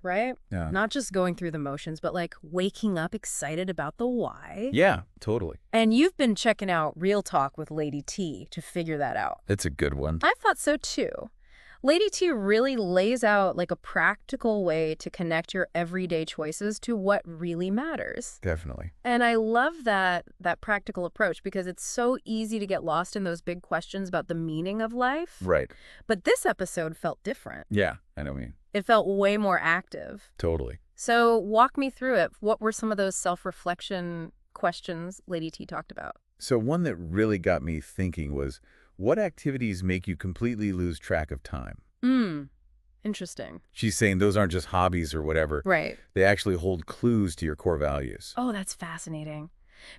right? Yeah. Not just going through the motions, but like waking up excited about the why. Yeah, totally. And you've been checking out Real Talk with Lady T to figure that out. It's a good one. I thought so too. Lady T really lays out like a practical way to connect your everyday choices to what really matters. Definitely. And I love that practical approach because it's so easy to get lost in those big questions about the meaning of life. Right. But this episode felt different. Yeah, I know what you mean. It felt way more active. Totally. So walk me through it. What were some of those self-reflection questions Lady T talked about? So one that really got me thinking was, what activities make you completely lose track of time? Interesting. She's saying those aren't just hobbies or whatever. Right. They actually hold clues to your core values. Oh, that's fascinating.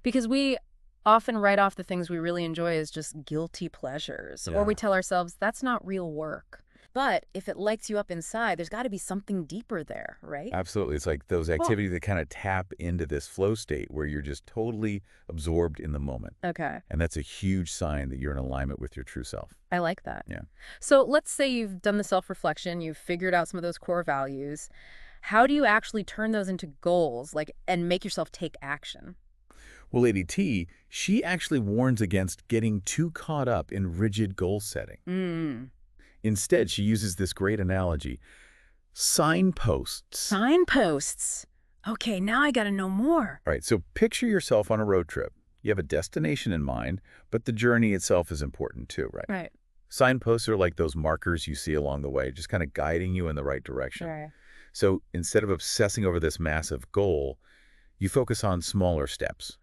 Because we often write off the things we really enjoy as just guilty pleasures. Yeah. Or we tell ourselves, that's not real work. But if it lights you up inside, there's got to be something deeper there, right? Absolutely. It's like those activities that kind of tap into this flow state where you're just totally absorbed in the moment. Okay. And that's a huge sign that you're in alignment with your true self. I like that. Yeah. So let's say you've done the self-reflection, you've figured out some of those core values. How do you actually turn those into goals, and make yourself take action? Well, Lady T, she actually warns against getting too caught up in rigid goal setting. Instead, she uses this great analogy: signposts. Signposts. Okay, now I got to know more. All right, so picture yourself on a road trip. You have a destination in mind, but the journey itself is important too, right? Right. Signposts are like those markers you see along the way, just kind of guiding you in the right direction. Right. So instead of obsessing over this massive goal, you focus on smaller steps,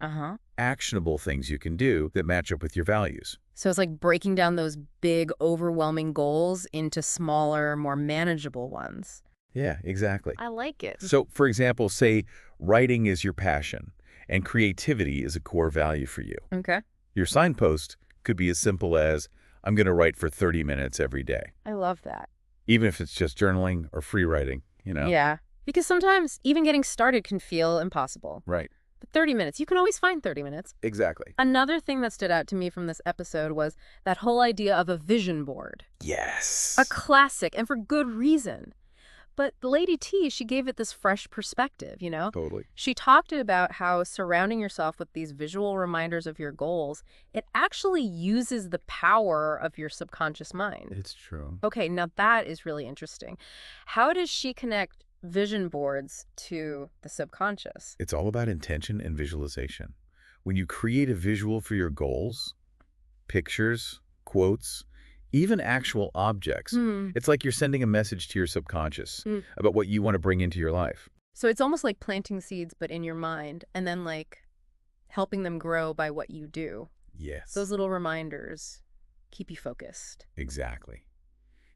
actionable things you can do that match up with your values. So it's like breaking down those big, overwhelming goals into smaller, more manageable ones. Yeah, exactly. I like it. So, for example, say writing is your passion and creativity is a core value for you. Okay. Your signpost could be as simple as, I'm going to write for 30 minutes every day, I love that. even if it's just journaling or free writing, Yeah. Because sometimes even getting started can feel impossible. Right. But 30 minutes, you can always find 30 minutes. Exactly. Another thing that stood out to me from this episode was that whole idea of a vision board. Yes. A classic, and for good reason. But the Lady T, she gave it this fresh perspective, Totally. She talked about how surrounding yourself with these visual reminders of your goals, it actually uses the power of your subconscious mind. It's true. Okay, now that is really interesting. How does she connect vision boards to the subconscious? It's all about intention and visualization. When you create a visual for your goals, pictures, quotes, even actual objects, it's like you're sending a message to your subconscious about what you want to bring into your life. So it's almost like planting seeds, but in your mind, and then helping them grow by what you do. Yes. Those little reminders keep you focused. Exactly.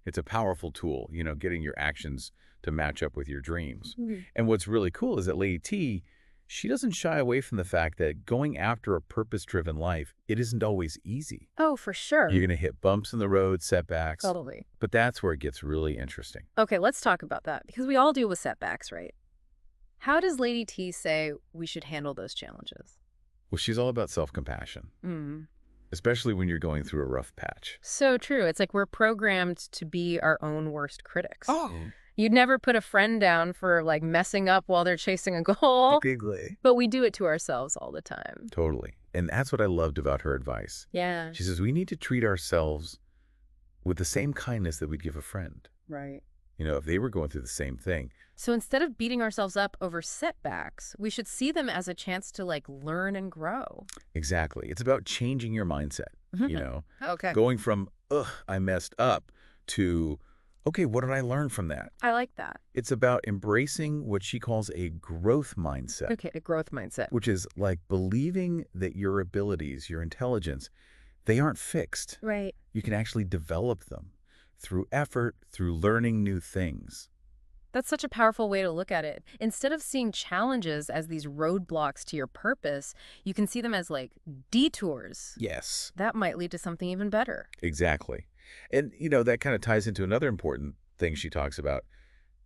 It's a powerful tool, getting your actions to match up with your dreams. And what's really cool is that Lady T, she doesn't shy away from the fact that going after a purpose-driven life, it isn't always easy. Oh, for sure. You're going to hit bumps in the road, setbacks. Totally. But that's where it gets really interesting. Okay, let's talk about that, because we all deal with setbacks, right? How does Lady T say we should handle those challenges? Well, she's all about self-compassion, especially when you're going through a rough patch. So true. It's like we're programmed to be our own worst critics. Oh, You'd never put a friend down for messing up while they're chasing a goal, bigly. but we do it to ourselves all the time. Totally. And that's what I loved about her advice. Yeah. She says we need to treat ourselves with the same kindness that we'd give a friend. Right. If they were going through the same thing. So instead of beating ourselves up over setbacks, we should see them as a chance to learn and grow. Exactly. It's about changing your mindset, Okay. going from, ugh, I messed up to, okay, what did I learn from that? I like that. It's about embracing what she calls a growth mindset. Okay, a growth mindset. Which is like believing that your abilities, your intelligence, they aren't fixed. Right. You can actually develop them through effort, through learning new things. That's such a powerful way to look at it. Instead of seeing challenges as these roadblocks to your purpose, you can see them as detours. Yes. That might lead to something even better. Exactly. And, that kind of ties into another important thing she talks about,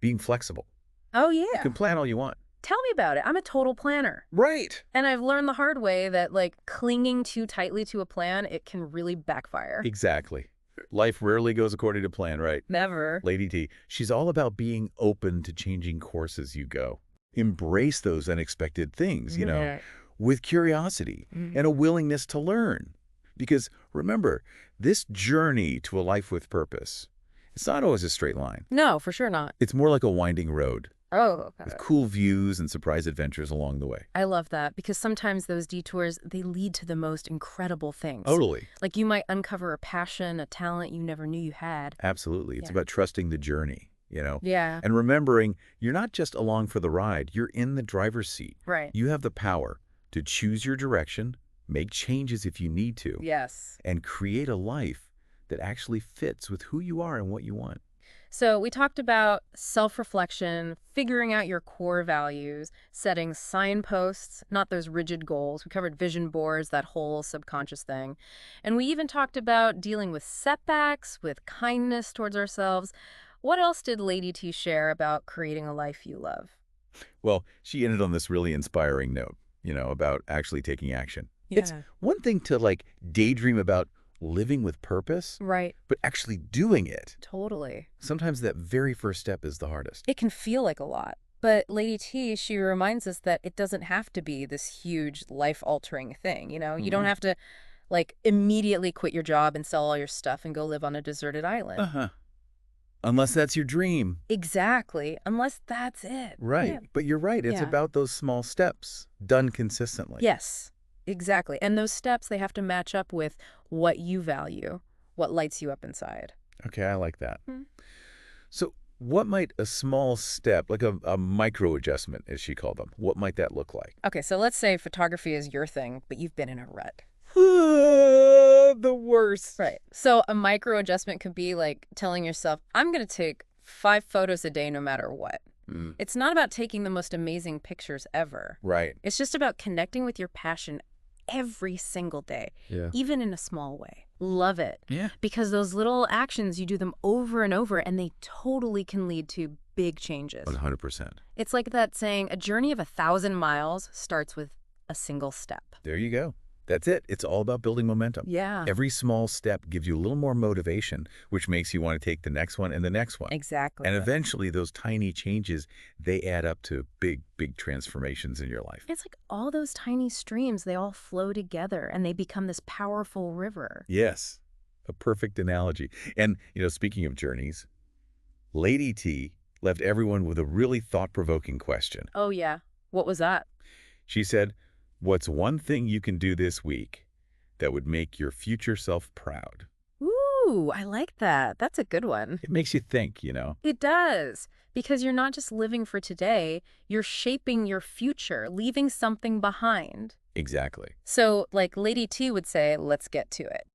being flexible. Oh, yeah. You can plan all you want. Tell me about it. I'm a total planner. Right. And I've learned the hard way that clinging too tightly to a plan, it can really backfire. Exactly. Life rarely goes according to plan, right? Never. Lady T, she's all about being open to changing course as you go. Embrace those unexpected things, Yeah. with curiosity Mhm. and a willingness to learn. Because remember, this journey to a life with purpose, it's not always a straight line. No, for sure not. It's more like a winding road Oh, with okay. cool views and surprise adventures along the way. I love that because sometimes those detours, they lead to the most incredible things. Totally. Like you might uncover a passion, a talent you never knew you had. Absolutely. It's Yeah. about trusting the journey. Yeah, And remembering you're not just along for the ride, you're in the driver's seat. right. You have the power to choose your direction, make changes if you need to, Yes. and create a life that actually fits with who you are and what you want. So we talked about self-reflection, figuring out your core values, setting signposts, not those rigid goals. We covered vision boards, that whole subconscious thing. And we even talked about dealing with setbacks, with kindness towards ourselves. What else did Lady T share about creating a life you love? Well, she ended on this really inspiring note, about actually taking action. It's Yeah. one thing to daydream about living with purpose, Right. but actually doing it. Totally. Sometimes that very first step is the hardest. It can feel like a lot. But Lady T, she reminds us that it doesn't have to be this huge life-altering thing, you know? You don't Mhm. have to, like, immediately quit your job and sell all your stuff and go live on a deserted island. Uh-huh. Unless that's your dream. Exactly. Unless that's it. Right. Yeah. But you're right. It's Yeah. about those small steps done consistently. Yes, exactly. And those steps, they have to match up with what you value, what lights you up inside. Okay, I like that. Hmm. So what might a small step, like a micro adjustment, as she called them, what might that look like? Okay, so let's say photography is your thing, but you've been in a rut. The worst. Right. So a micro adjustment could be like telling yourself, I'm going to take 5 photos a day no matter what. Mm, It's not about taking the most amazing pictures ever. right. It's just about connecting with your passion every single day, Yeah. even in a small way. Love it. Yeah. Because those little actions, you do them over and over, and they totally can lead to big changes. 100%. It's like that saying, a journey of 1,000 miles starts with a single step. There you go. That's it. It's all about building momentum. Yeah. Every small step gives you a little more motivation, which makes you want to take the next one and the next one. Exactly. And eventually those tiny changes, they add up to big, big transformations in your life. It's like all those tiny streams, they all flow together and they become this powerful river. Yes, a perfect analogy. And, speaking of journeys, Lady T left everyone with a really thought-provoking question. Oh, yeah. What was that? She said, "What's one thing you can do this week that would make your future self proud?" Ooh, I like that. That's a good one. It makes you think. It does. Because you're not just living for today, you're shaping your future, leaving something behind. Exactly. So, like Lady T would say, let's get to it.